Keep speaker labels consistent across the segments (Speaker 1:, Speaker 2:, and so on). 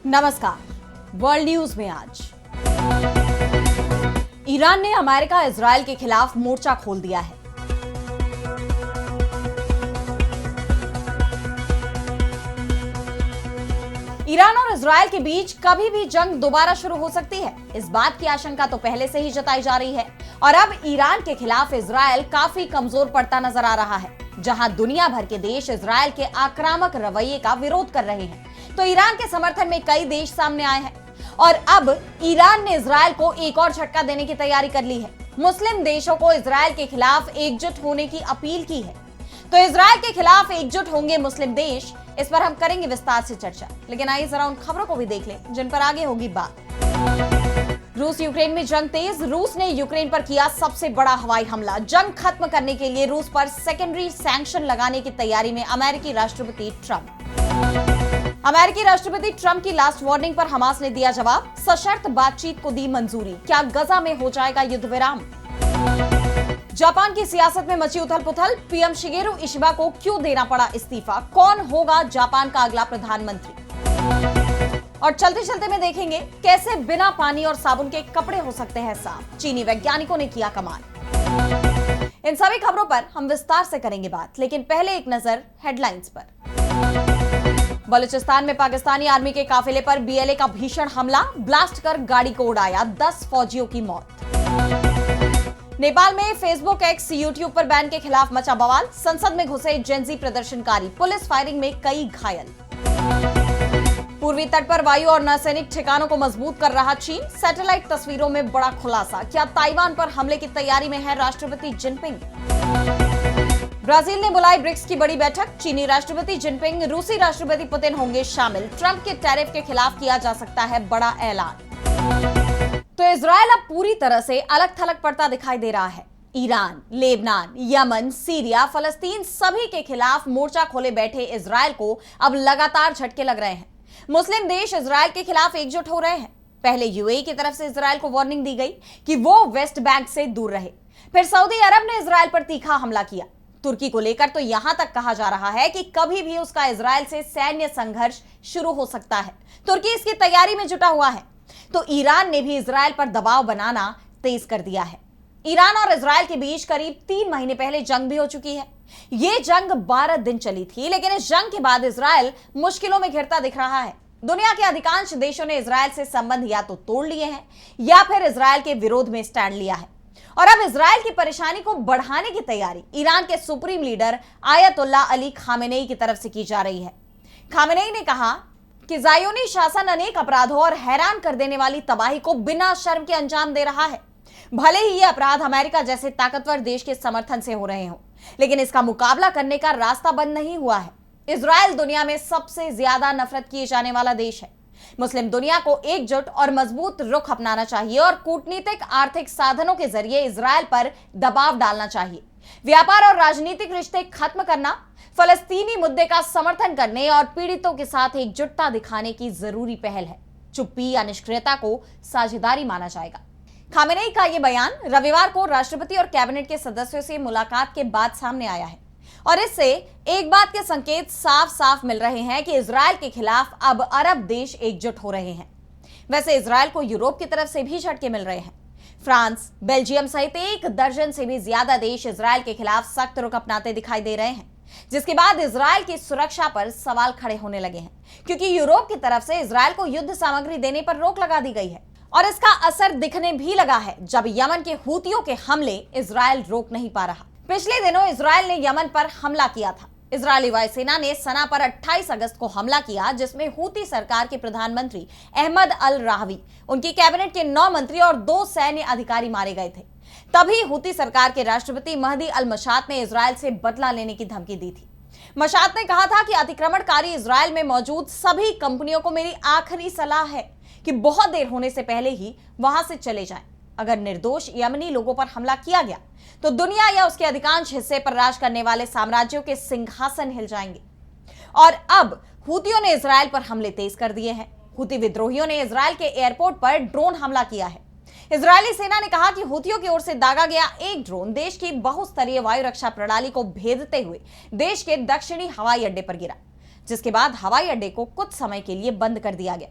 Speaker 1: नमस्कार। World news में आज ईरान ने अमेरिका इजरायल के खिलाफ मोर्चा खोल दिया है। ईरान और इजरायल के बीच कभी भी जंग दोबारा शुरू हो सकती है, इस बात की आशंका तो पहले से ही जताई जा रही है। और अब ईरान के खिलाफ इजरायल काफी कमजोर पड़ता नजर आ रहा है। जहां दुनिया भर के देश इजरायल के आक्रामक रवैये का विरोध कर रहे हैं, तो ईरान के समर्थन में कई देश सामने आए हैं। और अब ईरान ने इजरायल को एक और झटका देने की तैयारी कर ली है। मुस्लिम देशों को इजरायल के खिलाफ एकजुट होने की अपील की है। तो इजरायल के खिलाफ एकजुट होंगे मुस्लिम देश, इस पर हम करेंगे विस्तार से चर्चा। लेकिन आइए जरा उन खबरों को भी देख लें जिन पर आगे होगी बात। रूस यूक्रेन में जंग तेज। रूस ने यूक्रेन पर किया सबसे बड़ा हवाई हमला। जंग खत्म करने के लिए रूस पर सेकेंडरी सैंक्शन लगाने की तैयारी में अमेरिकी राष्ट्रपति ट्रंप। अमेरिकी राष्ट्रपति ट्रंप की लास्ट वार्निंग पर हमास ने दिया जवाब। सशर्त बातचीत को दी मंजूरी। क्या गजा में हो जाएगा युद्ध विराम? जापान की सियासत में मची उथल पुथल। पीएम शिगेरू इशिबा को क्यों देना पड़ा इस्तीफा? कौन होगा जापान का अगला प्रधानमंत्री? और चलते चलते में देखेंगे कैसे बिना पानी और साबुन के कपड़े हो सकते हैं साफ। चीनी वैज्ञानिकों ने किया कमाल। इन सभी खबरों पर हम विस्तार से करेंगे बात, लेकिन पहले एक नजर हेडलाइंस पर। बलूचिस्तान में पाकिस्तानी आर्मी के काफिले पर बीएलए का भीषण हमला। ब्लास्ट कर गाड़ी को उड़ाया, 10 फौजियों की मौत। नेपाल में फेसबुक, एक्स, यूट्यूब पर बैन के खिलाफ मचा बवाल। संसद में घुसे जेनजी प्रदर्शनकारी। पुलिस फायरिंग में कई घायल। पूर्वी तट पर वायु और नौसैनिक ठिकानों को मजबूत कर रहा चीन। सैटेलाइट तस्वीरों में बड़ा खुलासा। क्या ताइवान पर हमले की तैयारी में है राष्ट्रपति जिनपिंग? ब्राजील ने बुलाई ब्रिक्स की बड़ी बैठक। चीनी राष्ट्रपति जिनपिंग, रूसी राष्ट्रपति पुतिन होंगे शामिल। ट्रंप के टैरिफ के खिलाफ किया जा सकता है बड़ा ऐलान। तो इजरायल अब पूरी तरह से अलग थलग पड़ता दिखाई दे रहा है। ईरान, लेबनान, यमन, सीरिया, फलस्तीन सभी के खिलाफ मोर्चा खोले बैठे इजरायल को अब लगातार झटके लग रहे हैं। मुस्लिम देश इजरायल के खिलाफ एकजुट हो रहे हैं। पहले यूएई की तरफ से इजरायल को वार्निंग दी गई कि वो वेस्ट बैंक से दूर रहे। फिर सऊदी अरब ने इजरायल पर तीखा हमला किया। तुर्की को लेकर तो यहां तक कहा जा रहा है कि कभी भी उसका इजरायल से सैन्य संघर्ष शुरू हो सकता है। तुर्की इसकी तैयारी में जुटा हुआ है। तो ईरान ने भी इजरायल पर दबाव बनाना तेज कर दिया है। ईरान और इजरायल के बीच करीब 3 महीने पहले जंग भी हो चुकी है। यह जंग 12 दिन चली थी, लेकिन इस जंग के बाद इजरायल मुश्किलों में घिरता दिख रहा है। दुनिया के अधिकांश देशों ने इजरायल से संबंध या तो तोड़ लिए हैं या फिर इजरायल के विरोध में स्टैंड लिया है। और अब इजरायल की परेशानी को बढ़ाने की तैयारी ईरान के supreme leader ayatollah Ali Khamenei की तरफ से की जा रही है। खामेनेई ने कहा कि ज़ायोनी शासन अनेक अपराधों और हैरान कर देने वाली तबाही को बिना शर्म के अंजाम दे रहा है। भले ही ये अपराध अमेरिका जैसे ताकतवर देश के समर्थन से हो रहे हों, लेकिन इसका मुकाबला करने का रास्ता बंद नहीं हुआ है। इजरायल दुनिया में सबसे ज्यादा नफरत किए जाने वाला देश है। मुस्लिम दुनिया को एकजुट और मजबूत रुख अपनाना चाहिए और कूटनीतिक आर्थिक साधनों के जरिए इजरायल पर दबाव डालना चाहिए। व्यापार और राजनीतिक रिश्ते खत्म करना, फलस्तीनी मुद्दे का समर्थन करने और पीड़ितों के साथ एकजुटता दिखाने की जरूरी पहल है। चुप्पी या निष्क्रियता को साझेदारी माना जाएगा। खामेनेई का यह बयान रविवार को राष्ट्रपति और कैबिनेट के सदस्यों से मुलाकात के बाद सामने आया है। और इससे एक बात के संकेत साफ साफ मिल रहे हैं कि इजरायल के खिलाफ अब अरब देश एकजुट हो रहे हैं। वैसे इजरायल को यूरोप की तरफ से भी झटके मिल रहे हैं। फ्रांस, बेल्जियम सहित 1 दर्जन से भी ज्यादा देश इजरायल के खिलाफ सख्त रुख अपनाते दिखाई दे रहे हैं, जिसके बाद इजरायल की सुरक्षा पर सवाल खड़े होने लगे हैं, क्योंकि यूरोप की तरफ से इजरायल को युद्ध सामग्री देने पर रोक लगा दी गई है। और इसका असर दिखने भी लगा है जब यमन के हूतियों के हमले इजरायल रोक नहीं पा रहा। पिछले दिनों इजरायल ने यमन पर हमला किया था। इजरायली वायुसेना ने सना पर 28 अगस्त को हमला किया, जिसमें हूती सरकार के प्रधानमंत्री अहमद अल राहवी, उनकी कैबिनेट के 9 मंत्री और 2 सैन्य अधिकारी मारे गए थे। तभी हूती सरकार के राष्ट्रपति महदी अल मशात ने इजरायल से बदला लेने की धमकी दी थी। मशात ने कहा था कि अतिक्रमणकारी इजरायल में मौजूद सभी कंपनियों को मेरी आखिरी सलाह है कि बहुत देर होने से पहले ही वहां से चले जाएं। अगर निर्दोष यमनी लोगों पर हमला किया गया तो दुनिया या उसके अधिकांश हिस्से पर राज करने वाले साम्राज्यों के सिंहासन हिल जाएंगे। और अब हूतियों ने इजरायल पर हमले तेज कर दिए हैं। हूती विद्रोहियों ने इजरायल के एयरपोर्ट पर ड्रोन हमला किया है। इजरायली सेना ने कहा कि हूतियों की ओर से दागा गया एक ड्रोन देश की बहुस्तरीय वायु रक्षा प्रणाली को भेदते हुए देश के दक्षिणी हवाई अड्डे पर गिरा, जिसके बाद हवाई अड्डे को कुछ समय के लिए बंद कर दिया गया।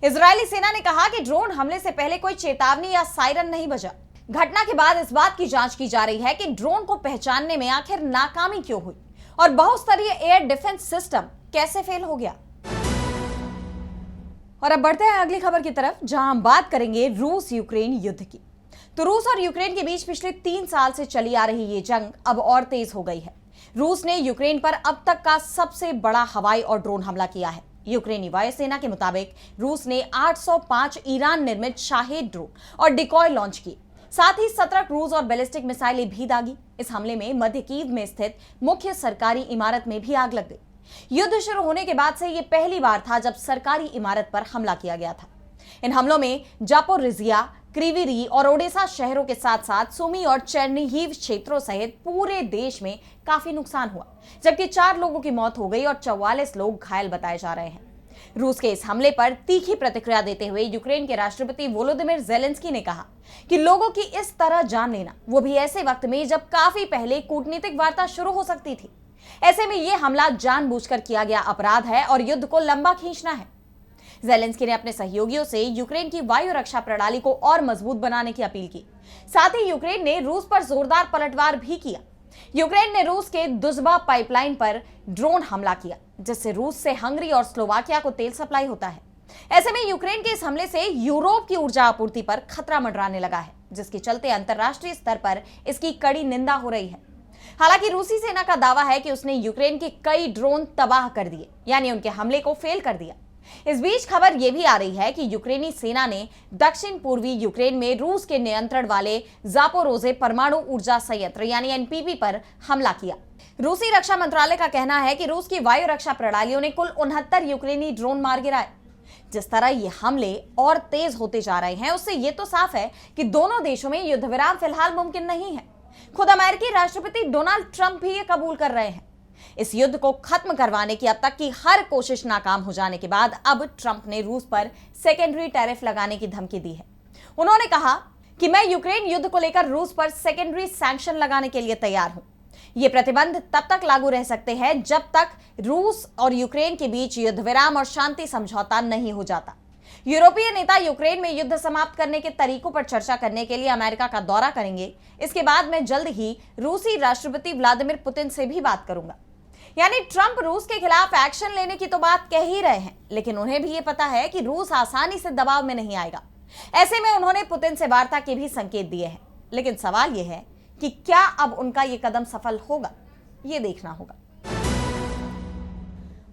Speaker 1: इजरायली सेना ने कहा कि ड्रोन हमले से पहले कोई चेतावनी या सायरन नहीं बजा। घटना के बाद इस बात की जांच की जा रही है कि ड्रोन को पहचानने में आखिर नाकामी क्यों हुई और बहुस्तरीय एयर डिफेंस सिस्टम कैसे फेल हो गया। और अब बढ़ते हैं अगली खबर की तरफ, जहां हम बात करेंगे रूस यूक्रेन युद्ध की। तो रूस और यूक्रेन के बीच पिछले 3 साल से चली आ रही ये जंग अब और तेज हो गई है। रूस ने यूक्रेन पर अब तक का सबसे बड़ा हवाई और ड्रोन हमला किया है। यूक्रेनी वायुसेना के मुताबिक रूस ने 805 ईरान निर्मित शाहेद ड्रोन और डिकॉय लॉन्च किए, साथ ही 17 क्रूज और बैलिस्टिक मिसाइलें भी दागी। इस हमले में मध्य कीव में स्थित मुख्य सरकारी इमारत में भी आग लग गई। युद्ध शुरू होने के बाद से यह पहली बार था जब सरकारी इमारत पर हमला किया गया था। इन हमलों में जापोरिजिया, क्रिविरी और ओडेसा शहरों के साथ साथ सुमी और चेर्निहिव क्षेत्रों सहित पूरे देश में काफी नुकसान हुआ, जबकि 4 लोगों की मौत हो गई और 44 लोग घायल बताए जा रहे हैं। रूस के इस हमले पर तीखी प्रतिक्रिया देते हुए यूक्रेन के राष्ट्रपति वोलोदिमिर ज़ेलेंस्की ने कहा कि लोगों की इस तरह जान लेना, वो भी ऐसे वक्त में जब काफी पहले कूटनीतिक वार्ता शुरू हो सकती थी। ऐसे में यह हमला जानबूझकर किया गया अपराध है और युद्ध को लंबा खींचना है। ज़ेलेंस्की ने अपने सहयोगियों से यूक्रेन की वायु रक्षा प्रणाली को और मजबूत बनाने की अपील की। साथ ही यूक्रेन ने रूस पर जोरदार पलटवार भी किया। यूक्रेन ने रूस के दुज़बा पाइपलाइन पर ड्रोन हमला किया, जिससे रूस से हंगरी और स्लोवाकिया को तेल सप्लाई होता है। ऐसे में यूक्रेन के इस हमले से यूरोप की ऊर्जा आपूर्ति पर खतरा मंडराने लगा है, जिसके चलते अंतर्राष्ट्रीय स्तर पर इसकी कड़ी निंदा हो रही है। हालांकि रूसी सेना का दावा है कि उसने यूक्रेन के कई ड्रोन तबाह कर दिए, यानी उनके हमले को फेल कर दिया। इस बीच खबर यह भी आ रही है कि यूक्रेनी सेना ने दक्षिण पूर्वी यूक्रेन में रूस के नियंत्रण वाले जापोरोजे परमाणु ऊर्जा संयंत्र यानी एनपीपी पर हमला किया। रूसी रक्षा मंत्रालय का कहना है कि रूस की वायु रक्षा प्रणालियों ने कुल 69 यूक्रेनी ड्रोन मार गिराए। जिस तरह ये हमले और तेज होते जा रहे हैं, उससे ये तो साफ है कि दोनों देशों में युद्ध विराम फिलहाल मुमकिन नहीं है। खुद अमेरिकी राष्ट्रपति डोनाल्ड ट्रंप भी ये कबूल कर रहे हैं। इस युद्ध को खत्म करवाने की अब तक की हर कोशिश नाकाम हो जाने के बाद अब ट्रंप ने रूस पर सेकेंडरी टैरिफ लगाने की धमकी दी है। उन्होंने कहा कि मैं यूक्रेन युद्ध को लेकर रूस पर सेकेंडरी सैंक्शन लगाने के लिए तैयार हूं। ये प्रतिबंध तब तक लागू रह सकते हैं जब तक रूस और यूक्रेन के बीच युद्ध विराम और शांति समझौता नहीं हो जाता। यूरोपीय नेता यूक्रेन में युद्ध समाप्त करने के तरीकों पर चर्चा करने के लिए अमेरिका का दौरा करेंगे। इसके बाद मैं जल्द ही रूसी राष्ट्रपति व्लादिमीर पुतिन से भी बात करूंगा। यानी ट्रंप रूस के खिलाफ एक्शन लेने की तो बात कह ही रहे हैं, लेकिन उन्हें भी ये पता है कि रूस आसानी से दबाव में नहीं आएगा। ऐसे में उन्होंने पुतिन से वार्ता के भी संकेत दिए हैं। लेकिन सवाल यह है कि क्या अब उनका यह कदम सफल होगा, ये देखना होगा।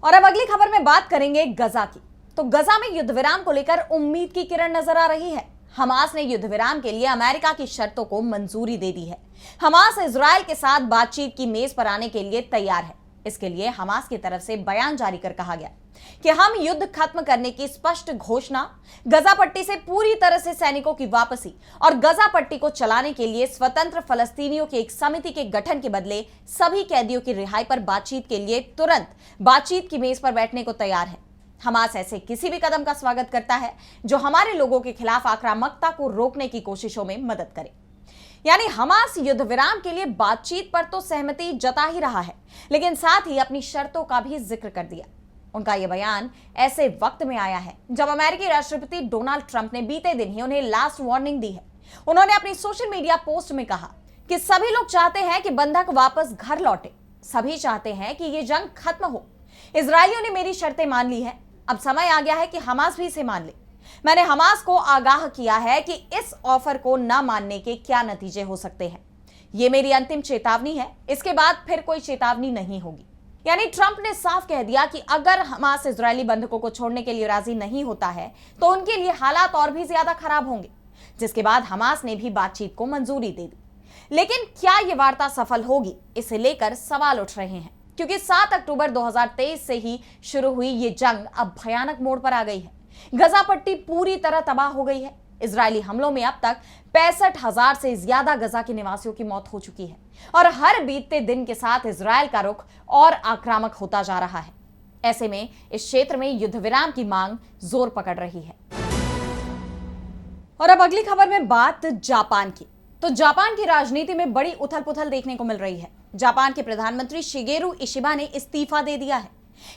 Speaker 1: और अब अगली खबर में बात करेंगे गजा की। तो गजा में युद्ध विराम को लेकर उम्मीद की किरण नजर आ रही है। हमास ने युद्ध विराम के लिए अमेरिका की शर्तों को मंजूरी दे दी है। हमास इजरायल के साथ बातचीत की मेज पर आने के लिए तैयार है। इसके लिए हमास की तरफ से बयान जारी कर कहा गया कि हम युद्ध खत्म करने की स्पष्ट घोषणा, गजा पट्टी से पूरी तरह से सैनिकों की वापसी और गजा पट्टी को चलाने के लिए स्वतंत्र फलस्तीनियों की एक समिति के गठन के बदले सभी कैदियों की रिहाई पर बातचीत के लिए तुरंत बातचीत की मेज पर बैठने को तैयार है। हमास ऐसे किसी भी कदम का स्वागत करता है जो हमारे लोगों के खिलाफ आक्रामकता को रोकने की कोशिशों में मदद करे। यानी हमास युद्ध विराम के लिए बातचीत पर तो सहमति जता ही रहा है, लेकिन साथ ही अपनी शर्तों का भी जिक्र कर दिया। उनका यह बयान ऐसे वक्त में आया है जब अमेरिकी राष्ट्रपति डोनाल्ड ट्रंप ने बीते दिन ही उन्हें लास्ट वार्निंग दी है। उन्होंने अपनी सोशल मीडिया पोस्ट में कहा कि सभी लोग चाहते हैं कि बंधक वापस घर लौटे, सभी चाहते हैं कि यह जंग खत्म हो। इजरायलियों ने मेरी शर्तें मान ली हैं, अब समय आ गया है कि हमास भी इसे मान ले। मैंने हमास को आगाह किया है कि इस ऑफर को न मानने के क्या नतीजे हो सकते हैं। यह मेरी अंतिम चेतावनी है, इसके बाद फिर कोई चेतावनी नहीं होगी। यानी ट्रंप ने साफ कह दिया कि अगर हमास इजरायली बंधकों को छोड़ने के लिए राजी नहीं होता है तो उनके लिए हालात और भी ज्यादा खराब होंगे, जिसके बाद हमास ने भी बातचीत को मंजूरी दे दी। लेकिन क्या यह वार्ता सफल होगी, इसे लेकर सवाल उठ रहे हैं, क्योंकि 7 अक्टूबर 2023 से ही शुरू हुई ये जंग अब भयानक मोड़ पर आ गई है। गजा पट्टी पूरी तरह तबाह हो गई है। इजरायली हमलों में अब तक 65,000 से ज्यादा गजा के निवासियों की मौत हो चुकी है और हर बीतते दिन के साथ इजरायल का रुख और आक्रामक होता जा रहा है। ऐसे में इस क्षेत्र में युद्ध विराम की मांग जोर पकड़ रही है। और अब अगली खबर में बात जापान की। तो जापान की राजनीति में बड़ी उथल पुथल देखने को मिल रही है। जापान के प्रधानमंत्री शिगेरू इशिबा ने इस्तीफा दे दिया है।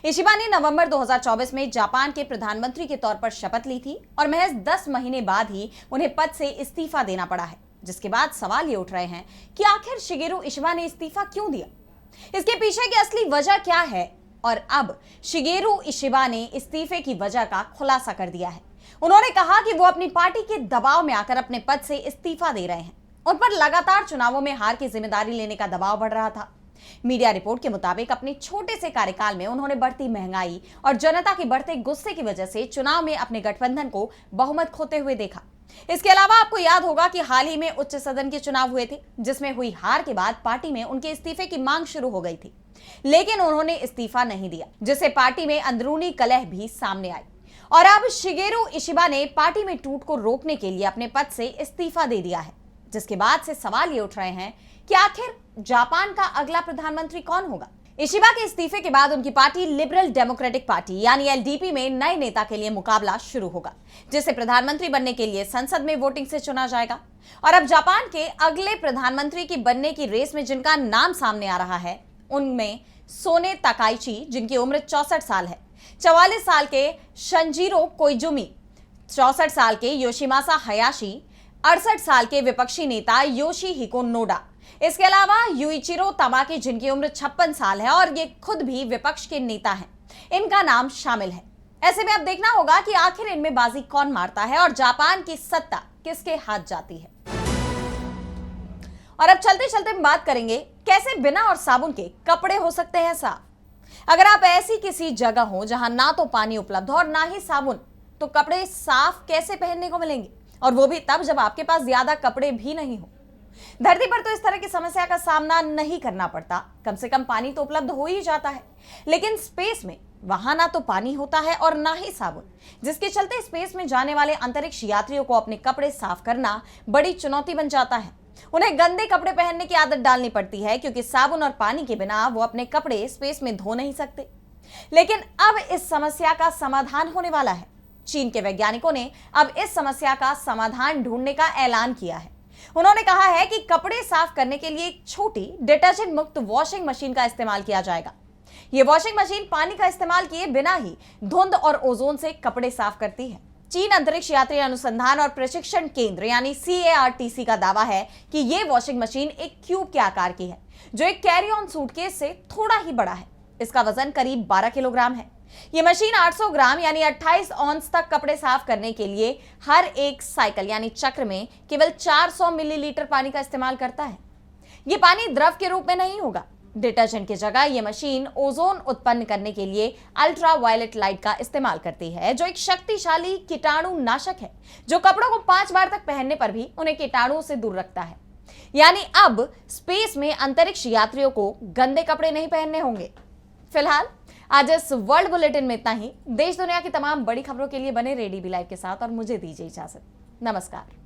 Speaker 1: इशिबा ने नवंबर 2024 में जापान के प्रधानमंत्री के तौर पर शपथ ली थी और महज 10 महीने बाद ही उन्हें पद से इस्तीफा देना पड़ा है, जिसके बाद सवाल ये उठ रहे हैं कि आखिर शिगेरू इशिबा ने इस्तीफा क्यों दिया, इसके पीछे की असली वजह क्या है। और अब शिगेरू इशिबा ने इस्तीफे की वजह का खुलासा कर दिया है। उन्होंने कहा कि वो अपनी पार्टी के दबाव में आकर अपने पद से इस्तीफा दे रहे हैं। उन पर लगातार चुनावों में हार की जिम्मेदारी लेने का दबाव बढ़ रहा था। मीडिया रिपोर्ट के मुताबिक अपने छोटे से कार्यकाल में उन्होंने बढ़ती महंगाई और जनता के बढ़ते गुस्से की वजह से चुनाव में अपने गठबंधन को बहुमत खोते हुए देखा। इसके अलावा आपको याद होगा कि हाल ही में उच्च सदन के चुनाव हुए थे, जिसमें हुई हार के बाद पार्टी में उनके इस्तीफे की मांग शुरू हो गई थी, लेकिन उन्होंने इस्तीफा नहीं दिया, जिससे पार्टी में अंदरूनी कलह भी सामने आई। और अब शिगेरू इशिबा ने पार्टी में टूट को रोकने के लिए अपने पद से इस्तीफा दे दिया है, जिसके बाद से सवाल ये उठ रहे हैं कि आखिर जापान का अगला प्रधानमंत्री कौन होगा। इशिबा के इस्तीफे के बाद उनकी पार्टी लिबरल डेमोक्रेटिक पार्टी यानी एलडीपी में नए नेता के लिए मुकाबला शुरू होगा, जिसे प्रधानमंत्री बनने के लिए संसद में वोटिंग से चुना जाएगा। और अब जापान के अगले प्रधानमंत्री की बनने की रेस में जिनका नाम सामने आ रहा है, उनमें सोने ताकाइची, जिनकी उम्र 64 साल है, 44 साल के शिंजिरो कोइजुमी, 64 साल के योशिमासा हयाशी, 68 साल के विपक्षी नेता योशिहिको नोडा, इसके अलावा युइचिरो तमाकी, जिनकी उम्र 56 साल है और ये खुद भी विपक्ष के नेता हैं, इनका नाम शामिल है। ऐसे में अब देखना होगा कि आखिर इनमें बाजी कौन मारता है और जापान की सत्ता किसके हाथ जाती है। और अब चलते चलते हम बात करेंगे कैसे बिना और साबुन के कपड़े हो सकते हैं साफ। अगर आप ऐसी किसी जगह हो जहां ना तो पानी उपलब्ध हो और ना ही साबुन, तो कपड़े साफ कैसे पहनने को मिलेंगे, और वो भी तब जब आपके पास ज्यादा कपड़े भी नहीं हो। धरती पर तो इस तरह की समस्या का सामना नहीं करना पड़ता, कम से कम पानी तो उपलब्ध हो ही जाता है, लेकिन स्पेस में वहां ना तो पानी होता है और ना ही साबुन, जिसके चलते स्पेस में जाने वाले अंतरिक्ष यात्रियों को अपने कपड़े साफ करना बड़ी चुनौती बन जाता है। उन्हें गंदे कपड़े पहनने की आदत डालनी पड़ती है, क्योंकि साबुन और पानी के बिना वो अपने कपड़े स्पेस में धो नहीं सकते। लेकिन अब इस समस्या का समाधान होने वाला है। चीन के वैज्ञानिकों ने अब इस समस्या का समाधान ढूंढने का ऐलान किया है। उन्होंने कहा है कि कपड़े साफ करने के लिए एक छोटी डिटर्जेंट मुक्त वॉशिंग मशीन का इस्तेमाल किया जाएगा। यह वॉशिंग मशीन पानी का इस्तेमाल किए बिना ही धुंध और ओजोन से कपड़े साफ करती है। चीन अंतरिक्ष यात्री अनुसंधान और प्रशिक्षण केंद्र यानी CARTC का दावा है कि यह वॉशिंग मशीन एक क्यूब के आकार की है, जो एक कैरी ऑन सूटकेस से थोड़ा ही बड़ा है। इसका वजन करीब 12 किलोग्राम है। यह मशीन 800 ग्राम यानी 28 ऑन्स तक कपड़े साफ करने के लिए हर एक साइकिल यानी चक्र में केवल 400 मिलीलीटर पानी का इस्तेमाल करता है। यह पानी द्रव के रूप में नहीं होगा। डिटर्जेंट की जगह यह मशीन ओजोन उत्पन्न करने के लिए अल्ट्रा वायलेट लाइट का इस्तेमाल करती है, जो एक शक्तिशाली कीटाणु नाशक है, जो कपड़ों को 5 बार तक पहनने पर भी उन्हें कीटाणुओं से दूर रखता है। यानी अब स्पेस में अंतरिक्ष यात्रियों को गंदे कपड़े नहीं पहनने होंगे। फिलहाल आज इस वर्ल्ड बुलेटिन में इतना ही। देश दुनिया की तमाम बड़ी खबरों के लिए बने रेडी बी लाइव के साथ और मुझे दीजिए इजाजत। नमस्कार।